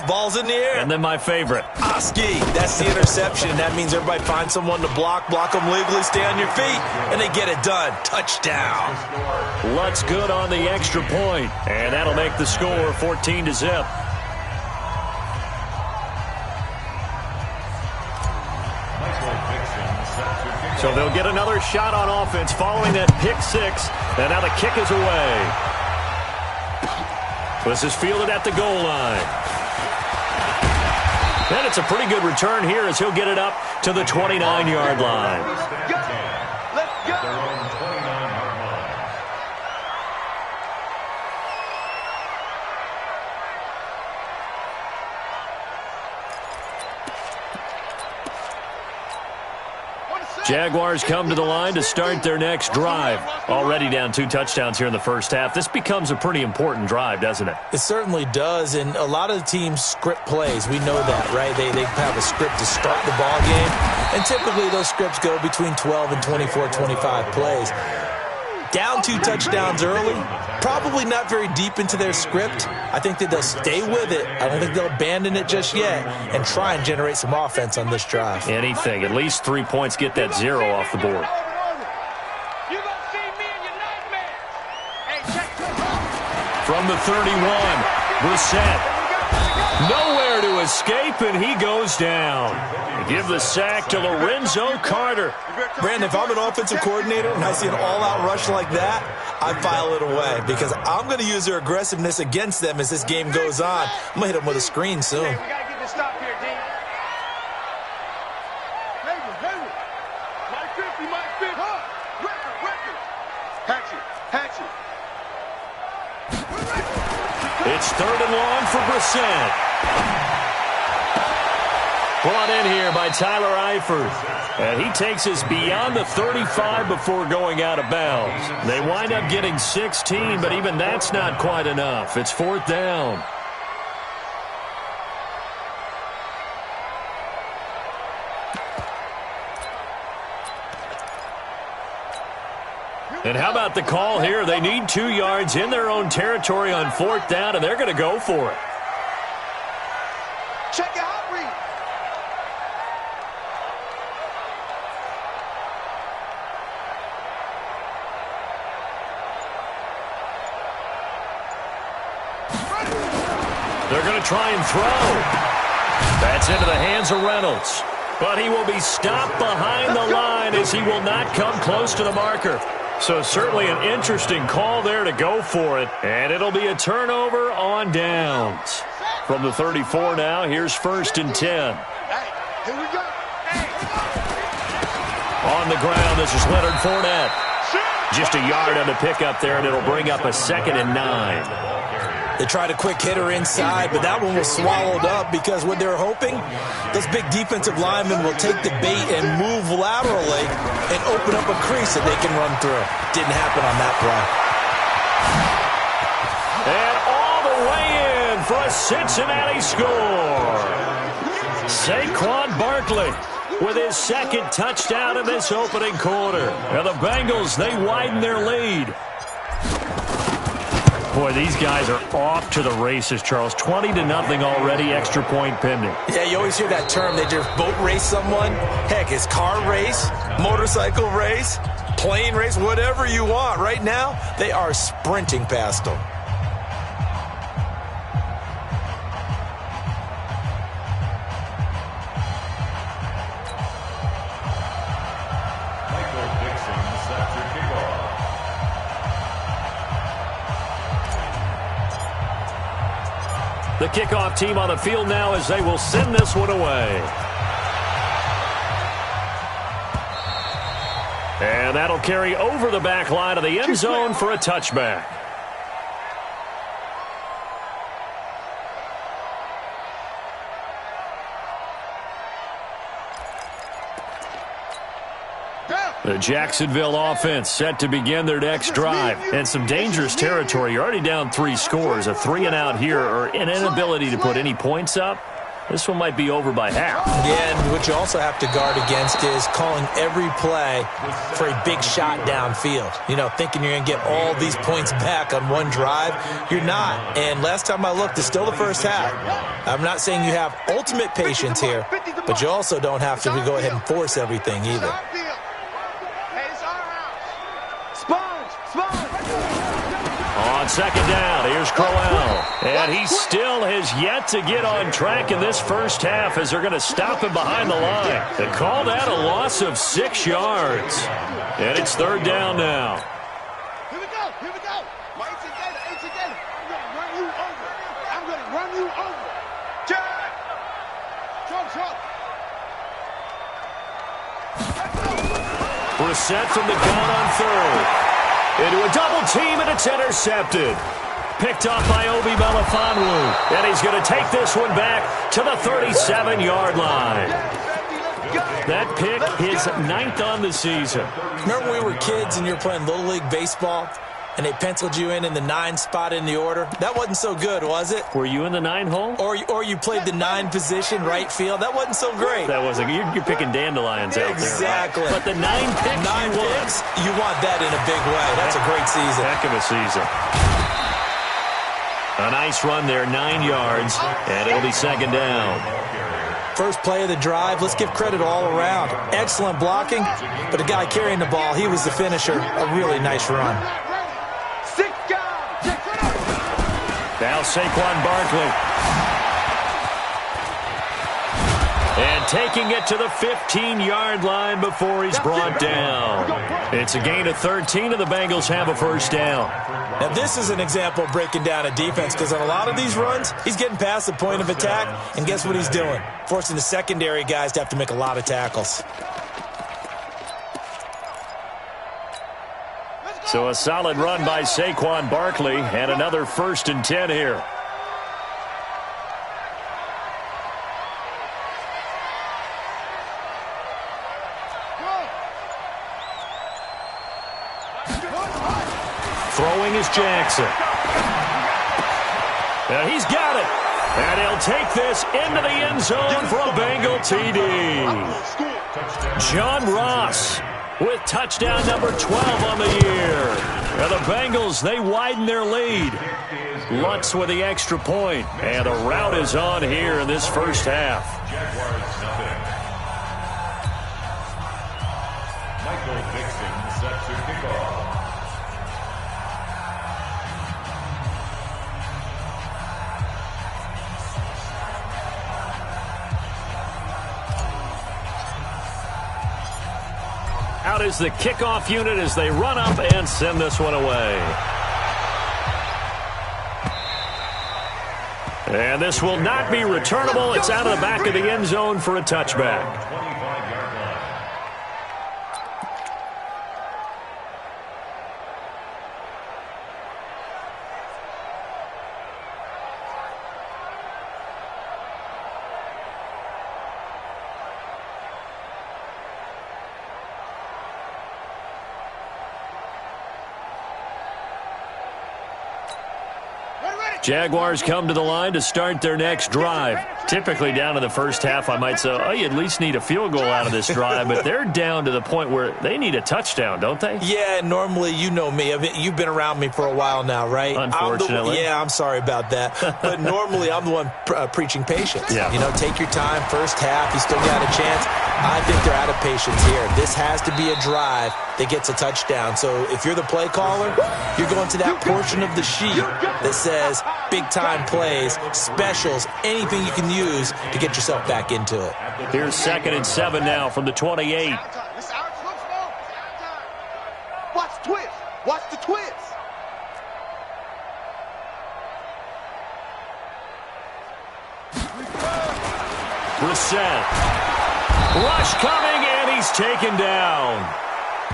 ball's in the air. And then my favorite. Ski, that's the interception. That means everybody finds someone to block them legally, stay on your feet, and they get it done. Touchdown. Looks good on the extra point, and that'll make the score 14-0. So they'll get another shot on offense following that pick six, and now the kick is away. This is fielded at the goal line. And it's a pretty good return here as he'll get it up to the 29-yard line. Let's go. Jaguars come to the line to start their next drive. Already down 2 touchdowns here in the first half. This becomes a pretty important drive, doesn't it? It certainly does, and a lot of the teams script plays. We know that, right? They have a script to start the ball game, and typically those scripts go between 12 and 24, 25 plays. Down 2 touchdowns early, probably not very deep into their script. I think that they'll stay with it. I don't think they'll abandon it just yet and try and generate some offense on this drive. Anything. At least 3 points, get that 0 off the board. From the 31, Brissett. Nowhere to escape, and he goes down. Give the sack to Lorenzo Carter. Brandon, if I'm an offensive coordinator and I see an all-out rush like that, I file it away because I'm going to use their aggressiveness against them as this game goes on. I'm going to hit them with a screen soon. We got to get this stop here, D. Mike 50, Mike 50. Record. Hatch it. It's 3rd and long for Brissett. Brought in here by Tyler Eifert. And he takes us beyond the 35 before going out of bounds. They wind up getting 16, but even that's not quite enough. It's 4th down. And how about the call here? They need 2 yards in their own territory on 4th down, and they're going to go for it. Check your hot read. They're going to try and throw. That's into the hands of Reynolds. But he will be stopped behind the line as he will not come close to the marker. So certainly an interesting call there to go for it. And it'll be a turnover on downs. From the 34 now, here's 1st and 10. Hey, here we go. On the ground, this is Leonard Fournette. Just a yard on the pickup there, and it'll bring up a 2nd and 9. They tried a quick hitter inside, but that one was swallowed up because what they're hoping, those big defensive linemen will take the bait and move laterally and open up a crease that they can run through. Didn't happen on that play. And all the way in for a Cincinnati score. Saquon Barkley with his 2nd touchdown in this opening quarter. And the Bengals, they widen their lead. Boy, these guys are off to the races, Charles. 20-0 already, extra point pending. Yeah, you always hear that term. They just boat race someone. Heck, it's car race, motorcycle race, plane race, whatever you want. Right now, they are sprinting past them. The kickoff team on the field now as they will send this one away. And that'll carry over the back line of the end zone for a touchback. The Jacksonville offense set to begin their next drive. And some dangerous territory. You're already down 3 scores. A 3-and-out here or an inability to put any points up. This one might be over by half. Yeah, and what you also have to guard against is calling every play for a big shot downfield. You know, thinking you're going to get all these points back on one drive. You're not. And last time I looked, it's still the first half. I'm not saying you have ultimate patience here, but you also don't have to go ahead and force everything either. On second down, here's Crowell. And he still has yet to get on track in this first half as they're going to stop him behind the line. They call that a loss of 6 yards. And it's third down now. Here we go. Eight together. I'm going to run you over. Jack! Trump. Brissett from the gun on third. Into a double team, and it's intercepted. Picked off by Obi Melifonwu. And he's going to take this one back to the 37-yard line. That pick, his 9th on the season. Remember when we were kids and you were playing Little League Baseball, and they penciled you in the 9 spot in the order? That wasn't so good, was it? Were you in the 9 hole? Or you played the 9 position, right field. That wasn't so great. That wasn't. You're picking dandelions out there. Exactly. But the 9 picks, 9 picks, you want that in a big way. That's a great season. Heck of a season. A nice run there, 9 yards, and it'll be second down. First play of the drive, let's give credit all around. Excellent blocking, but the guy carrying the ball, he was the finisher. A really nice run. Now Saquon Barkley. And taking it to the 15-yard line before he's brought down. It's a gain of 13, and the Bengals have a first down. Now, this is an example of breaking down a defense, because on a lot of these runs, he's getting past the point of attack, and guess what he's doing? Forcing the secondary guys to have to make a lot of tackles. So a solid run by Saquon Barkley, and another 1st and 10 here. Throwing is Jackson. And he's got it. And he'll take this into the end zone for a Bengal TD. John Ross with touchdown number 12 on the year. And the Bengals, they widen their lead. Lutz with the extra point. And the rout is on here in this first half. Michael Dixon set to kick off. Out is the kickoff unit as they run up and send this one away. And this will not be returnable. It's out of the back of the end zone for a touchback. Jaguars come to the line to start their next drive. Typically down in the first half, I might say, oh, you at least need a field goal out of this drive, but they're down to the point where they need a touchdown, don't they? Yeah, normally, you know me. I mean, you've been around me for a while now, right? Unfortunately. I'm sorry about that. But normally, I'm the one preaching patience. Yeah. You know, take your time, first half, you still got a chance. I think they're out of patience here. This has to be a drive that gets a touchdown. So if you're the play caller, you're going to that portion of the sheet that says big-time plays, specials, anything you can use to get yourself back into it. Here's 2nd and 7 now from the 28. Watch the twist. Watch the twist. Brissett. Rush coming, and he's taken down.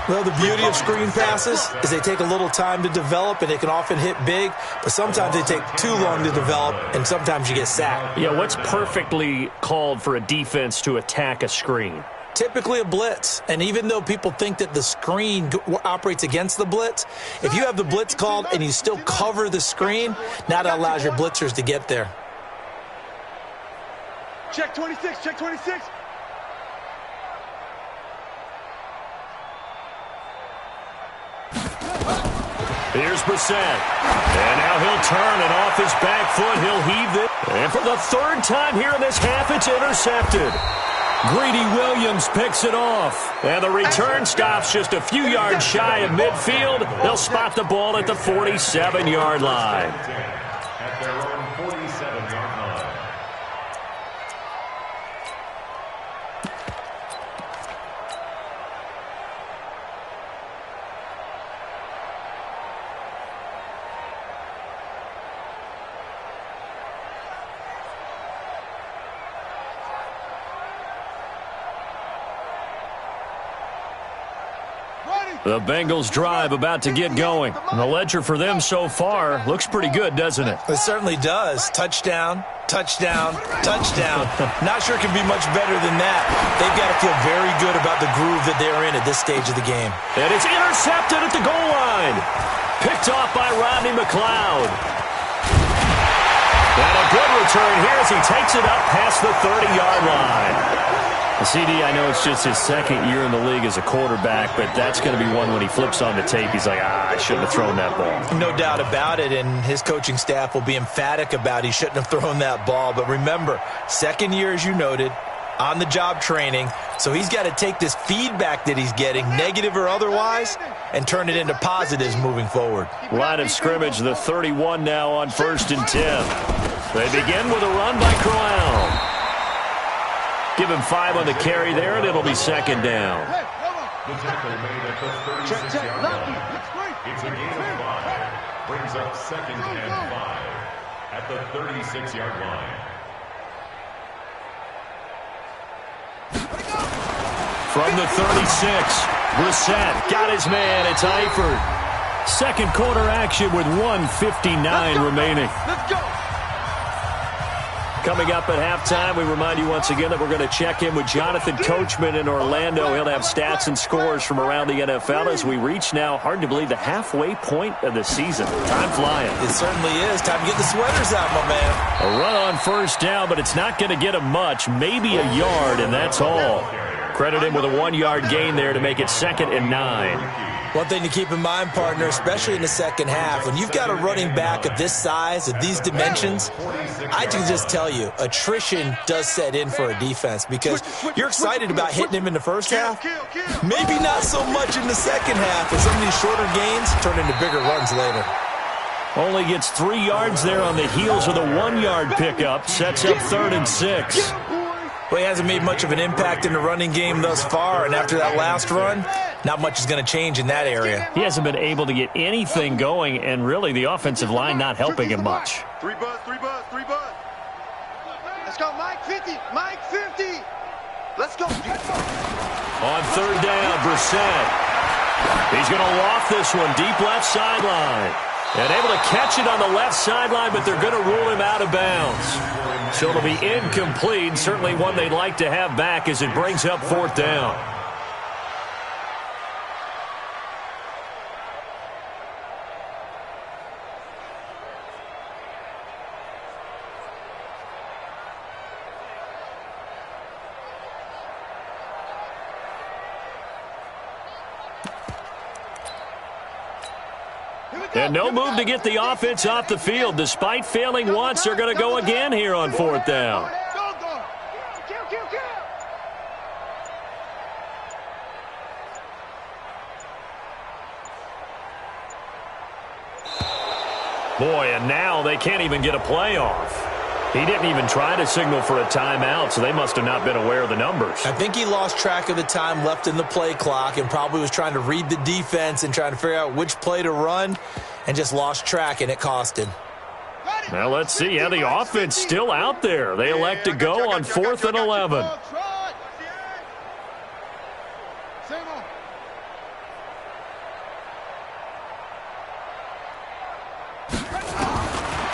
Well, the beauty of screen passes is they take a little time to develop, and they can often hit big, but sometimes they take too long to develop, and sometimes you get sacked. Yeah, what's perfectly called for a defense to attack a screen? Typically a blitz, and even though people think that the screen operates against the blitz, if you have the blitz called and you still cover the screen, now that allows your blitzers to get there. Check 26, check 26. Here's Brissett. And now he'll turn, and off his back foot, he'll heave it. And for the third time here in this half, it's intercepted. Greedy Williams picks it off. And the return stops just a few yards shy of midfield. They'll spot the ball at the 47-yard line. At their own 47-yard line. The Bengals drive about to get going. And the ledger for them so far looks pretty good, doesn't it? It certainly does. Touchdown, touchdown, touchdown. Not sure it can be much better than that. They've got to feel very good about the groove that they're in at this stage of the game. And it's intercepted at the goal line. Picked off by Rodney McLeod. And a good return here as he takes it up past the 30-yard line. CD, I know it's just his second year in the league as a quarterback, but that's going to be one when he flips on the tape. He's like, I shouldn't have thrown that ball. No doubt about it, and his coaching staff will be emphatic about he shouldn't have thrown that ball. But remember, second year, as you noted, on-the-job training, so he's got to take this feedback that he's getting, negative or otherwise, and turn it into positives moving forward. Line of scrimmage, the 31 now on 1st and 10. They begin with a run by Crowell. Give him 5 on the carry there, and it'll be second down. The tackle made at the 36-yard line. It's a gain of 5. Brings up 2nd and 5 at the 36-yard line. From the 36, Brissett got his man. It's Eifert. Second quarter action with 1:59 remaining. Let's go. Coming up at halftime, we remind you once again that we're going to check in with Jonathan Coachman in Orlando. He'll have stats and scores from around the NFL as we reach now, hard to believe, the halfway point of the season. Time flying. It certainly is. Time to get the sweaters out, my man. A run on first down, but it's not going to get him much. Maybe a yard, and that's all. Credit him with a 1-yard gain there to make it 2nd and 9. One thing to keep in mind, partner, especially in the second half, when you've got a running back of this size, of these dimensions, I can just tell you, attrition does set in for a defense because you're excited about hitting him in the first half. Maybe not so much in the second half, as some of these shorter gains turn into bigger runs later. Only gets 3 yards there on the heels of the 1-yard pickup. Sets up 3rd and 6. Well, he hasn't made much of an impact in the running game thus far, and after that last run, not much is going to change in that area. He hasn't been able to get anything going, and really the offensive line not helping him much. 3 buzz, 3 buzz, 3 buzz. Let's go, Mike 50, Mike 50. Let's go. On 3rd down, Brissett. He's going to loft this one deep left sideline. And able to catch it on the left sideline, but they're going to rule him out of bounds. So it'll be incomplete. Certainly one they'd like to have back as it brings up 4th down. And no move to get the offense off the field. Despite failing once, they're going to go again here on 4th down. Boy, and now they can't even get a play off. He didn't even try to signal for a timeout, so they must have not been aware of the numbers. I think he lost track of the time left in the play clock and probably was trying to read the defense and trying to figure out which play to run and just lost track, and it cost him. Now let's see how the offense still out there. They elect to go on 4th and 11.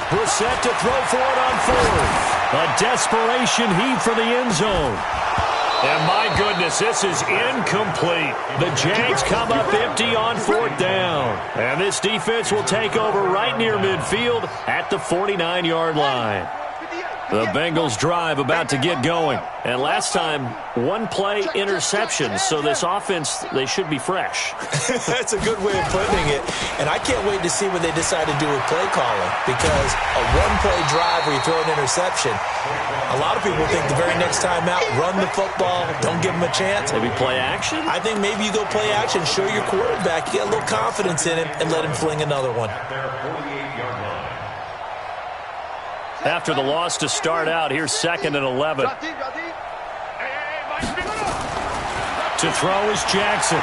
Brissett to throw for it on 4th. A desperation heave for the end zone. And my goodness, this is incomplete. The Jags come up empty on 4th down. And this defense will take over right near midfield at the 49-yard line. The Bengals drive about to get going. And last time, one play interception. So this offense, they should be fresh. That's a good way of putting it. And I can't wait to see what they decide to do with play calling. Because a one-play drive where you throw an interception, a lot of people think the very next time out, run the football, don't give them a chance. Maybe play action? I think maybe you go play action, show your quarterback, get a little confidence in him, and let him fling another one. After the loss to start out, here's 2nd and 11. To throw is Jackson.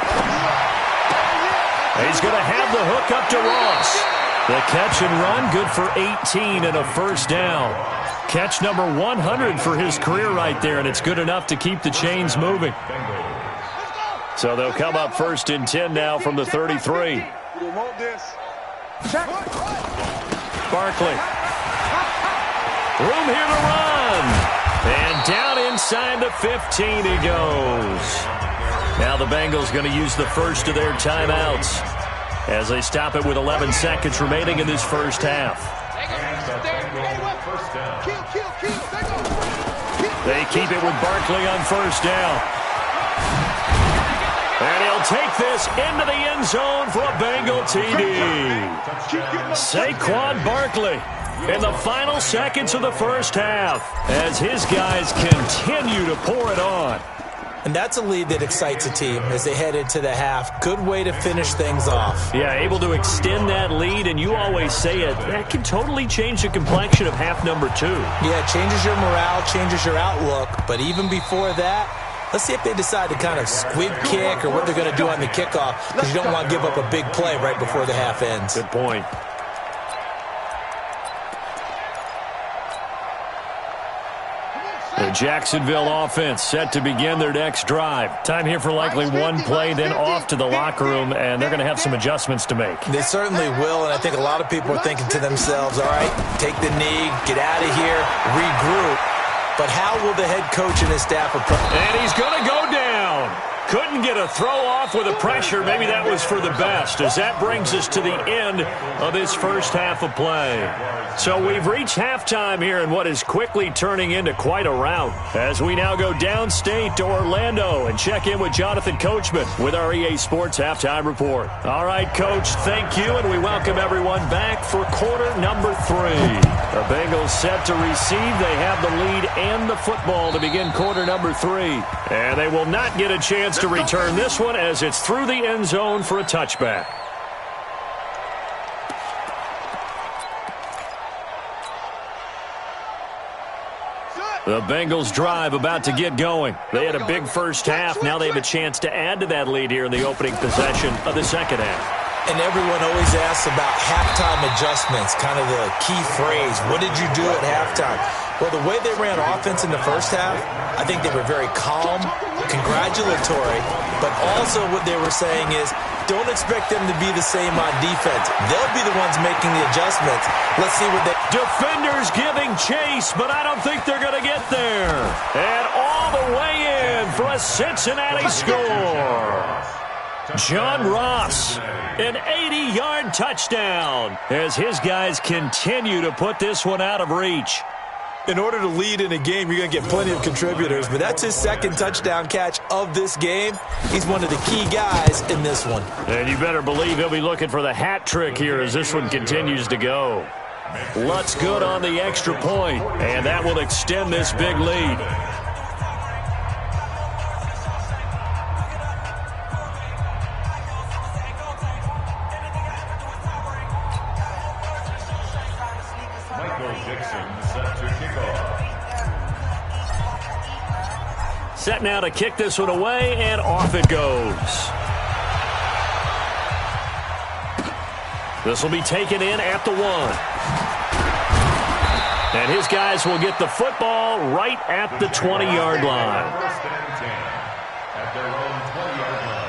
He's going to have the hook up to Ross. The catch and run, good for 18 and a first down. Catch number 100 for his career right there, and it's good enough to keep the chains moving. So they'll come up 1st and 10 now from the 33. Barkley. Room here to run. And down inside the 15 he goes. Now the Bengals going to use the first of their timeouts as they stop it with 11 seconds remaining in this first half. They keep it with Barkley on first down. And he'll take this into the end zone for a Bengal TD. Saquon Barkley in the final seconds of the first half as his guys continue to pour it on. And that's a lead that excites a team as they head into the half. Good way to finish things off. Yeah, able to extend that lead, and you always say it, that can totally change the complexion of half number 2. Yeah, it changes your morale, changes your outlook. But even before that, let's see if they decide to kind of squib kick or what they're going to do on the kickoff, because you don't want to give up a big play right before the half ends. Good point. The Jacksonville offense set to begin their next drive. Time here for likely one play, then off to the locker room, and they're going to have some adjustments to make. They certainly will, and I think a lot of people are thinking to themselves, all right, take the knee, get out of here, regroup. But how will the head coach and his staff approach? And he's going to go down. Couldn't get a throw off with the pressure. Maybe that was for the best, as that brings us to the end of this first half of play. So we've reached halftime here in what is quickly turning into quite a rout, as we now go downstate to Orlando and check in with Jonathan Coachman with our EA Sports Halftime Report. All right, Coach, thank you, and we welcome everyone back for quarter number 3. The Bengals set to receive. They have the lead and the football to begin quarter number 3. And they will not get a chance to return this one as it's through the end zone for a touchback. The Bengals drive about to get going. They had a big first half. Now they have a chance to add to that lead here in the opening possession of the second half. And everyone always asks about halftime adjustments, kind of the key phrase. What did you do at halftime? Well, the way they ran offense in the first half, I think they were very calm, congratulatory, but also what they were saying is, don't expect them to be the same on defense. They'll be the ones making the adjustments. Let's see what they... Defenders giving chase, but I don't think they're going to get there. And all the way in for a Cincinnati score. John Ross, an 80-yard touchdown as his guys continue to put this one out of reach. In order to lead in a game, you're going to get plenty of contributors, but that's his second touchdown catch of this game. He's one of the key guys in this one. And you better believe he'll be looking for the hat trick here as this one continues to go. Lutz good on the extra point, and that will extend this big lead. Set now to kick this one away, and off it goes. This will be taken in at the 1. And his guys will get the football right at the 20-yard line. First and 10 at their own 20-yard line.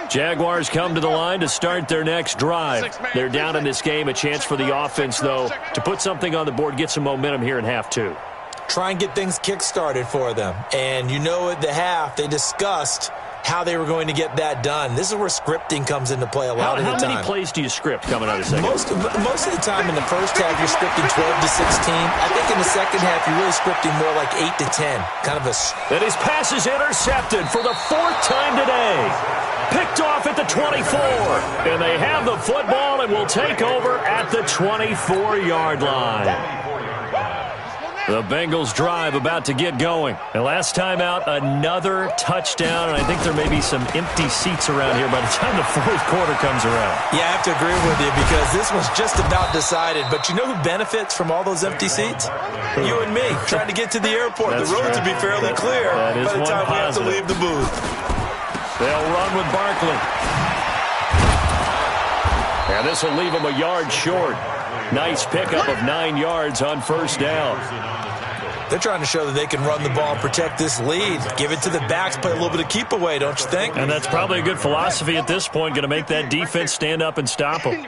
Jaguars come to the line to start their next drive. They're down in this game. A chance for the offense, though, to put something on the board, get some momentum here in half 2. try and get things kick-started for them. And you know at the half, they discussed how they were going to get that done. This is where scripting comes into play a lot of the time. How many plays do you script coming out of the second? Most of the time in the first half, you're scripting 12 to 16. I think in the second half, you're really scripting more like 8 to 10. Kind of a... And his pass is intercepted for the 4th time today. Picked off at the 24. And they have the football and will take over at the 24-yard line. The Bengals drive about to get going. And last time out, another touchdown. And I think there may be some empty seats around here by the time the 4th quarter comes around. Yeah, I have to agree with you because this was just about decided. But you know who benefits from all those empty seats? You and me, trying to get to the airport. The roads would be fairly clear by the time we have to leave the booth. They'll run with Barkley. And this will leave them a yard short. Nice pickup of 9 yards on first down. They're trying to show that they can run the ball and protect this lead. Give it to the backs, play a little bit of keep away, don't you think? And that's probably a good philosophy at this point. Going to make that defense stand up and stop them.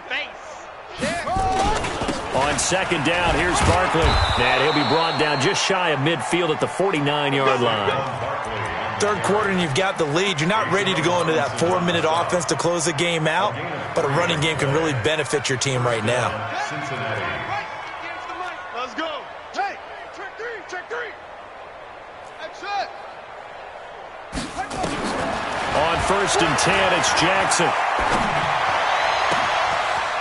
On second down, here's Barkley. And he'll be brought down just shy of midfield at the 49-yard line. Third quarter and you've got the lead. You're not ready to go into that 4-minute offense to close the game out, but a running game can really benefit your team right now. Let's go. Hey, check three. That's it. On first and 10, it's Jackson.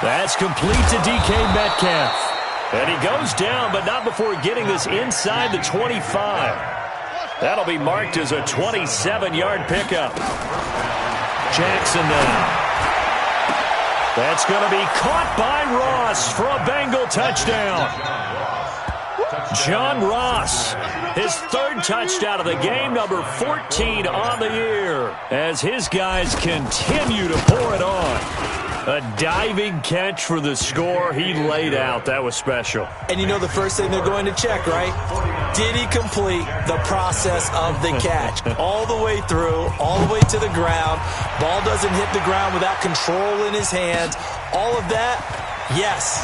That's complete to DK Metcalf. And he goes down, but not before getting this inside the 25. That'll be marked as a 27-yard pickup. Jackson now. That's going to be caught by Ross for a Bengal touchdown. John Ross, his 3rd touchdown of the game, number 14 on the year, as his guys continue to pour it on. A diving catch for the score. He laid out. That was special. And you know the first thing they're going to check, right? Did he complete the process of the catch? All the way through, all the way to the ground. Ball doesn't hit the ground without control in his hands. All of that, yes.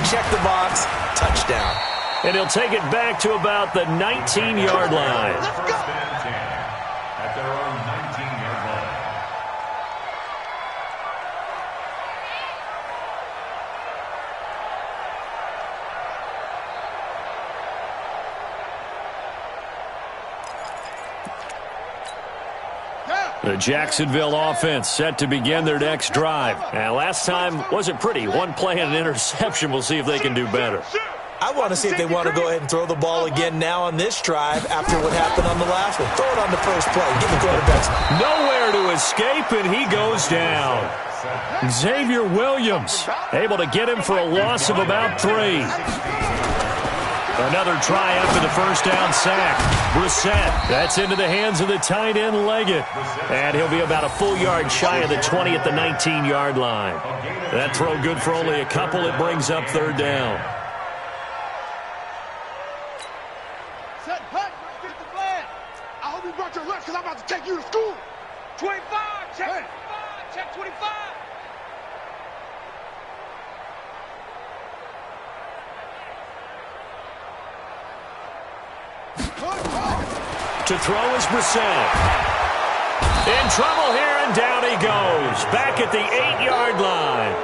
Check the box, touchdown. And he'll take it back to about the 19-yard line. At their own 19-yard line. The Jacksonville offense set to begin their next drive. And last time wasn't pretty. One play and an interception. We'll see if they can do better. I want to see if they want to go ahead and throw the ball again now on this drive after what happened on the last one. Throw it on the first play. Give the quarterbacks nowhere to escape, and he goes down. Xavier Williams able to get him for a loss of about 3. Another try after the first down sack. Brissett, that's into the hands of the tight end Leggett. And he'll be about a full yard shy of the 20 at the 19-yard line. That throw good for only a couple. It brings up 3rd down. Set, hut, get the flag. I hope you brought your lunch because I'm about to take you to school. 25, check 25, check 25. To throw is Brissett. In trouble here, and down he goes. Back at the 8-yard line.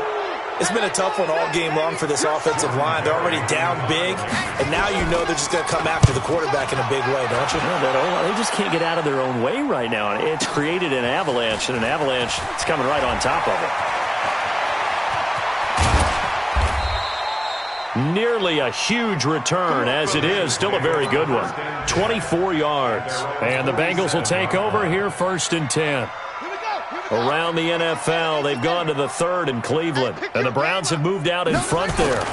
It's been a tough one all game long for this offensive line. They're already down big, and now you know they're just going to come after the quarterback in a big way, don't you? They just can't get out of their own way right now. And it's created an avalanche, and an avalanche is coming right on top of it. Nearly a huge return, as it is. Still a very good one. 24 yards. And the Bengals will take over here, 1st and 10. Around the NFL, they've gone to the 3rd in Cleveland. And the Browns have moved out in front there.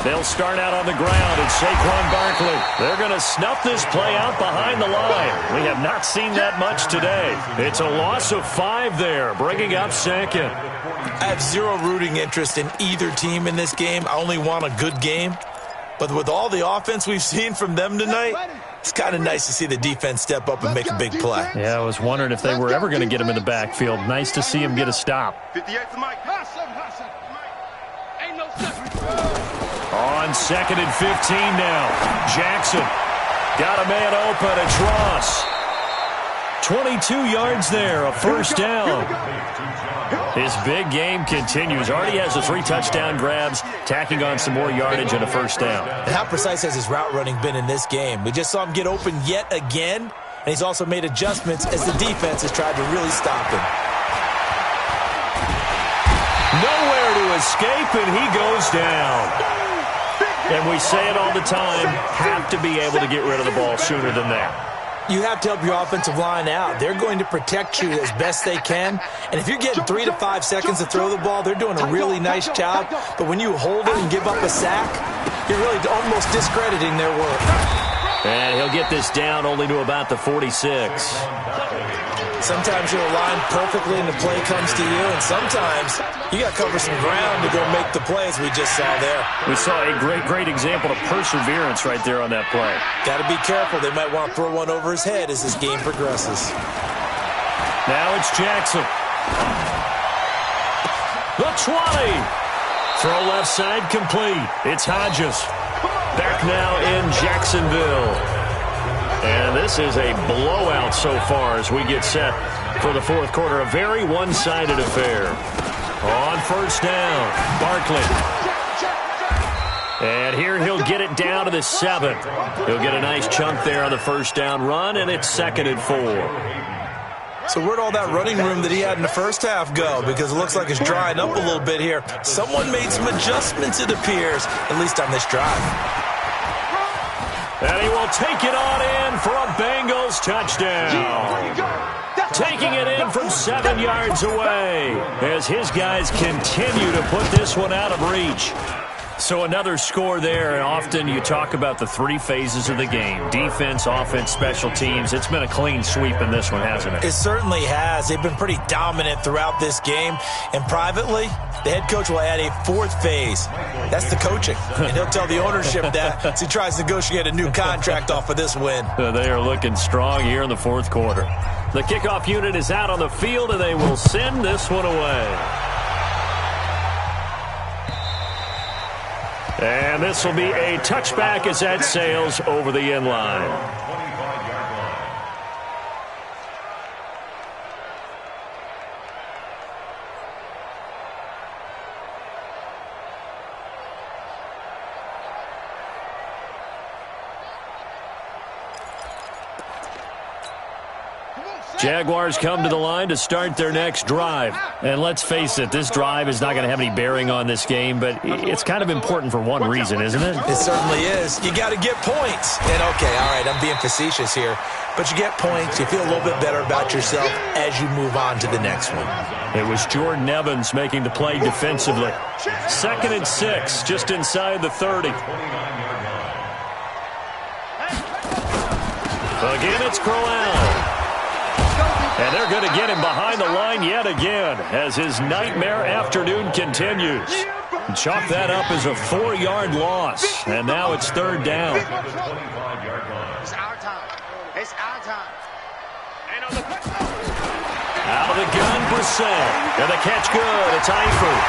They'll start out on the ground, and Saquon Barkley. They're going to snuff this play out behind the line. We have not seen that much today. It's a loss of 5 there, bringing up 2nd. I have zero rooting interest in either team in this game. I only want a good game. But with all the offense we've seen from them tonight, it's kind of nice to see the defense step up and make a big play. Yeah, I was wondering if they were ever going to get him in the backfield. Nice to see him get a stop. 58 to Mike. Ain't no step. On 2nd and 15 now. Jackson. Got a man open. It's Ross. 22 yards there, a first down. His big game continues. Already has the 3 touchdown grabs, tacking on some more yardage and a first down. And how precise has his route running been in this game? We just saw him get open yet again, and he's also made adjustments as the defense has tried to really stop him. Nowhere to escape, and he goes down. And we say it all the time, have to be able to get rid of the ball sooner than that. You have to help your offensive line out. They're going to protect you as best they can. And if you're getting 3 to 5 seconds to throw the ball, they're doing a really nice job. But when you hold it and give up a sack, you're really almost discrediting their work. And he'll get this down only to about the 46. Sometimes you're aligned perfectly and the play comes to you, and sometimes you got to cover some ground to go make the plays we just saw there. We saw a great example of perseverance right there on that play. Got to be careful. They might want to throw one over his head as this game progresses. Now it's Jackson. The 20. Throw left side complete. It's Hodges. Back now in Jacksonville. And this is a blowout so far as we get set for the fourth quarter. A very one-sided affair. On first down, Barkley. And here he'll get it down to the 7. He'll get a nice chunk there on the first down run, and it's 2nd and 4. So where'd all that running room that he had in the first half go? Because it looks like it's drying up a little bit here. Someone made some adjustments, it appears, at least on this drive. And he will take it on in for a Bengals touchdown. Taking it in from 7 yards away as his guys continue to put this one out of reach. So another score there, and often you talk about the 3 phases of the game. Defense, offense, special teams. It's been a clean sweep in this one, hasn't it? It certainly has. They've been pretty dominant throughout this game. And privately, the head coach will add a 4th phase. That's the coaching. And he'll tell the ownership that as he tries to negotiate a new contract off of this win. They are looking strong here in the fourth quarter. The kickoff unit is out on the field, and they will send this one away. And this will be a touchback as that sails over the end line. Jaguars come to the line to start their next drive. And let's face it, this drive is not going to have any bearing on this game, but it's kind of important for one reason, isn't it? It certainly is. You got to get points. And, okay, all right, I'm being facetious here. But you get points, you feel a little bit better about yourself as you move on to the next one. It was Jordan Evans making the play defensively. 2nd and 6, just inside the 30. Again, it's Crowell. And they're going to get him behind the line yet again as his nightmare afternoon continues. Chalk that up as a 4-yard loss. And now it's 3rd down. It's our time. It's our time. Out of the gun, Brissett. And the catch good. It's Eifert.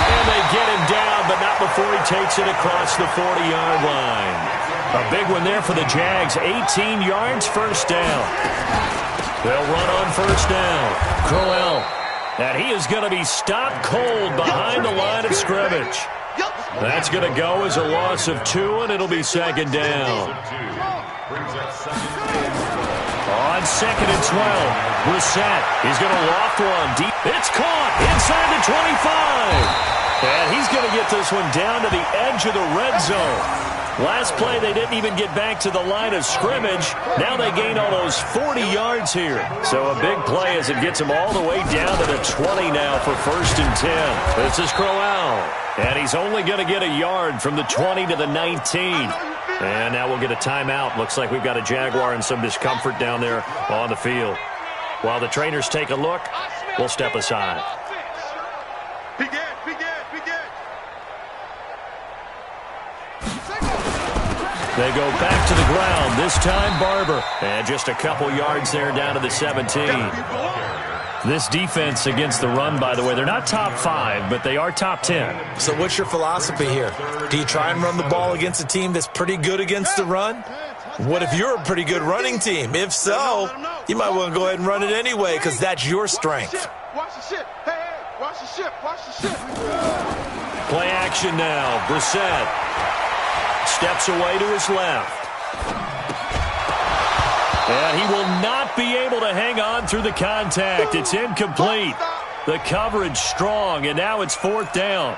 And they get him down, but not before he takes it across the 40-yard line. A big one there for the Jags. 18 yards, first down. They'll run on first down. Crowell. And he is going to be stopped cold behind the line of scrimmage. That's going to go as a loss of 2, and it'll be 2nd down. On 2nd and 12, Brissett. He's going to loft one deep. It's caught inside the 25. And he's going to get this one down to the edge of the red zone. Last play, they didn't even get back to the line of scrimmage. Now they gain almost 40 yards here. So a big play as it gets them all the way down to the 20 now for 1st and 10. This is Crowell. And he's only going to get a yard from the 20 to the 19. And now we'll get a timeout. Looks like we've got a Jaguar and some discomfort down there on the field. While the trainers take a look, we'll step aside. They go back to the ground, this time Barber. And just a couple yards there down to the 17. This defense against the run, by the way, they're not top 5, but they are top 10. So what's your philosophy here? Do you try and run the ball against a team that's pretty good against the run? What if you're a pretty good running team? If so, you might want to go ahead and run it anyway because that's your strength. Watch the ship. Hey, watch the ship. Watch the ship. Play action now. Brissett steps away to his left. And he will not be able to hang on through the contact. It's incomplete. The coverage strong, and now it's 4th down.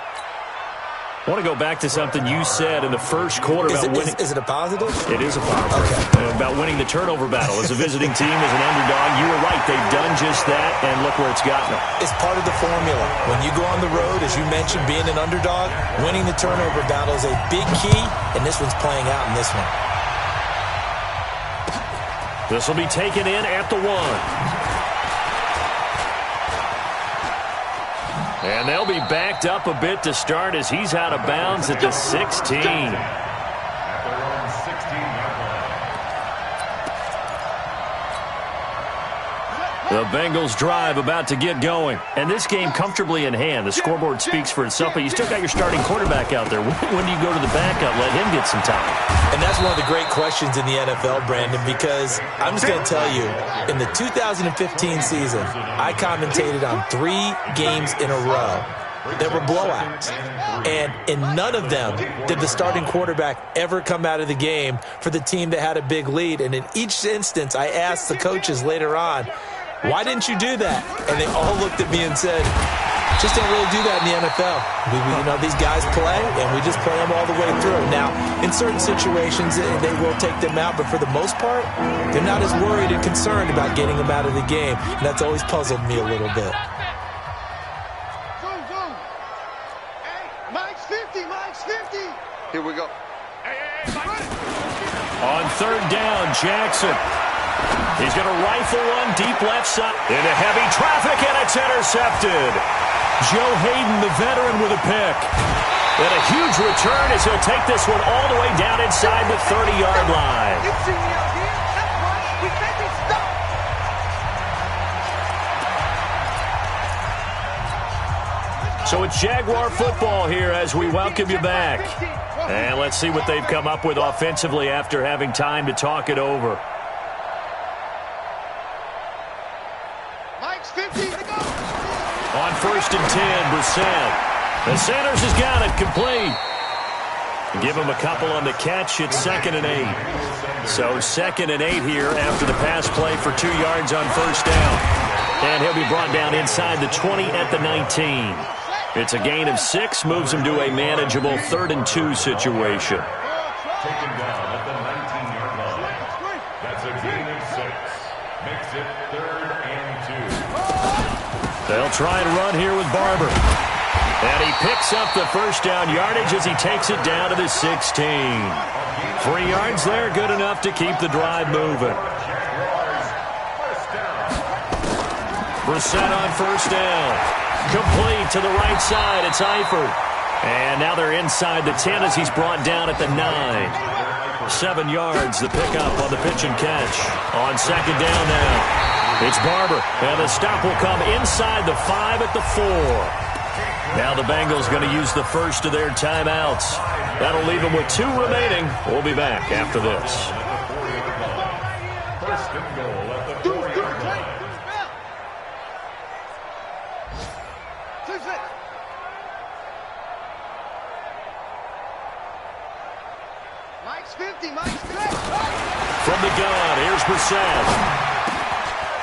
I want to go back to something you said in the first quarter about winning. Is it a positive? It is a positive. Okay. About winning the turnover battle as a visiting team, as an underdog. You were right. They've done just that, and look where it's gotten them. It's part of the formula. When you go on the road, as you mentioned, being an underdog, winning the turnover battle is a big key, and this one's playing out in this one. This will be taken in at the 1. And they'll be backed up a bit to start as he's out of bounds at the 16. The Bengals drive about to get going. And this game comfortably in hand. The scoreboard speaks for itself, but you still got your starting quarterback out there. When do you go to the backup, let him get some time? And that's one of the great questions in the NFL, Brandon, because I'm just going to tell you, in the 2015 season, I commentated on 3 games in a row that were blowouts. And in none of them did the starting quarterback ever come out of the game for the team that had a big lead. And in each instance, I asked the coaches later on, why didn't you do that? And they all looked at me and said, just don't really do that in the NFL. These guys play, and we just play them all the way through. Now, in certain situations, they will take them out, but for the most part, they're not as worried and concerned about getting them out of the game. And that's always puzzled me a little bit. Mike's 50. Mike's 50. Here we go. On 3rd down, Jackson. He's going to rifle one deep left side into heavy traffic, and it's intercepted. Joe Hayden, the veteran, with a pick. And a huge return as he'll take this one all the way down inside the 30-yard line. You see me out here? That's right. We make it stop. So it's Jaguar football here as we welcome you back. And let's see what they've come up with offensively after having time to talk it over. On 1st and 10, Brissett. The Sanders has got it complete. Give him a couple on the catch. It's 2nd and 8. So 2nd and 8 here after the pass play for 2 yards on 1st down. And he'll be brought down inside the 20 at the 19. It's a gain of 6, moves him to a manageable 3rd and 2 situation. Taken down at the 19-yard line. That's a gain of 6. Makes it 3rd and 2. They'll try and run here with Barber. And he picks up the 1st down yardage as he takes it down to the 16. 3 yards there, good enough to keep the drive moving. Brissett on 1st down. Complete to the right side. It's Eifert. And now they're inside the 10 as he's brought down at the 9. 7 yards, the pickup on the pitch and catch. On 2nd down now. It's Barber, and the stop will come inside the 5 at the 4. Now the Bengals going to use the first of their timeouts. That'll leave them with 2 remaining. We'll be back after this. First and goal at the 40-yard line. Mike's 50. Mike's 50. From the gun, here's Brissett.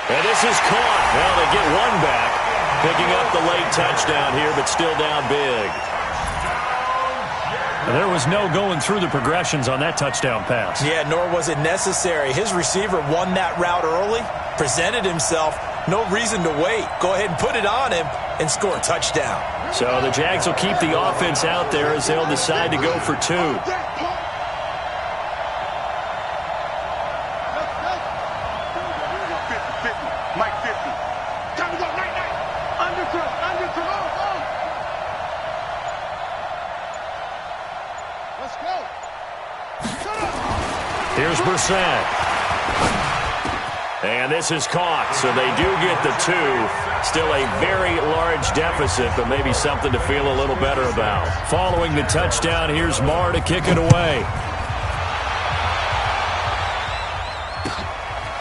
And this is caught. Well, they get one back. Picking up the late touchdown here, but still down big. There was no going through the progressions on that touchdown pass. Yeah, nor was it necessary. His receiver won that route early, presented himself. No reason to wait. Go ahead and put it on him and score a touchdown. So the Jags will keep the offense out there as they'll decide to go for 2. Here's Brissett. And this is caught, so they do get the 2. Still a very large deficit, but maybe something to feel a little better about. Following the touchdown, here's Marr to kick it away.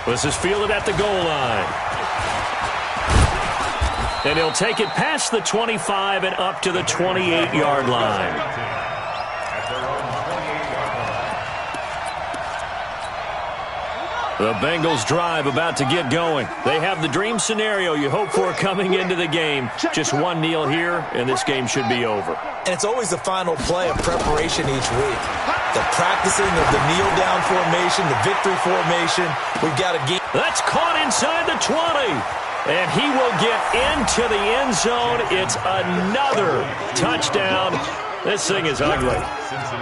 This is fielded at the goal line. And he'll take it past the 25 and up to the 28-yard line. The Bengals drive about to get going. They have the dream scenario you hope for coming into the game. Just one kneel here, and this game should be over. And it's always the final play of preparation each week. The practicing of the kneel-down formation, the victory formation. We've got a game. That's caught inside the 20. And he will get into the end zone. It's another touchdown. This thing is ugly.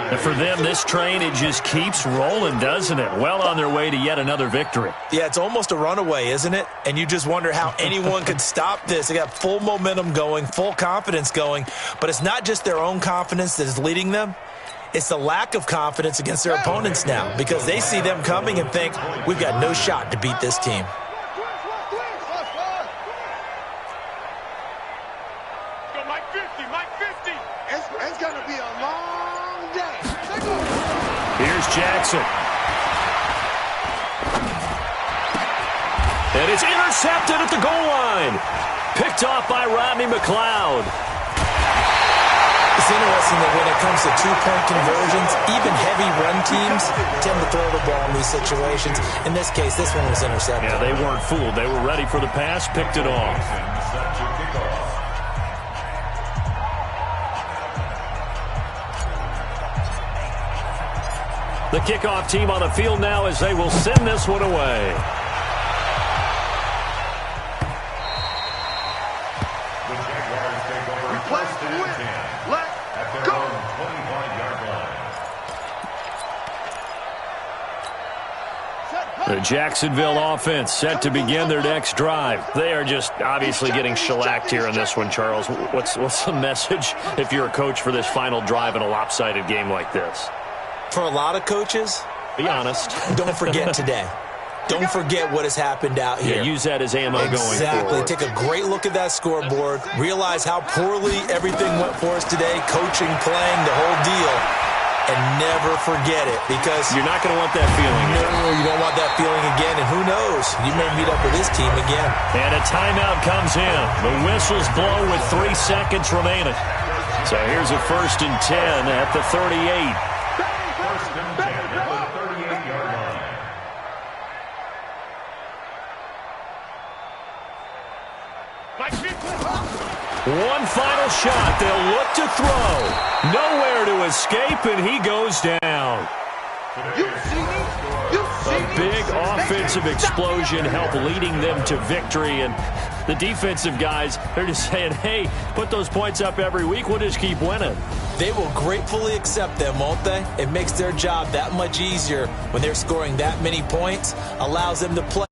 And for them, this train, it just keeps rolling, doesn't it? Well on their way to yet another victory. Yeah, it's almost a runaway, isn't it? And you just wonder how anyone could stop this. They got full momentum going, full confidence going. But it's not just their own confidence that is leading them. It's the lack of confidence against their opponents now because they see them coming and think, we've got no shot to beat this team. It's going to be a long day. Here's Jackson. And it's intercepted at the goal line. Picked off by Rodney McLeod. It's interesting that when it comes to two-point conversions, even heavy run teams tend to throw the ball in these situations. In this case, this one was intercepted. Yeah, they weren't fooled. They were ready for the pass, picked it off. The kickoff team on the field now as they will send this one away. The Jaguars take over first and 10 at their own 25-yard line. The Jacksonville offense set to begin their next drive. They are just obviously getting shellacked here in this one, Charles. What's the message if you're a coach for this final drive in a lopsided game like this? For a lot of coaches, be honest. Don't forget today. Don't forget what has happened out here. Yeah, use that as ammo going forward. Exactly. Take a great look at that scoreboard. Realize how poorly everything went for us today. Coaching, playing, the whole deal. And never forget it because you're not going to want that feeling again. No, you don't want that feeling again. And who knows? You may meet up with this team again. And a timeout comes in. The whistles blow with 3 seconds remaining. So here's a 1st and 10 at the 38. One final shot. They'll look to throw. Nowhere to escape, and he goes down. A big offensive explosion helped leading them to victory, and the defensive guys, they're just saying, hey, put those points up every week. We'll just keep winning. They will gratefully accept them, won't they? It makes their job that much easier when they're scoring that many points, allows them to play.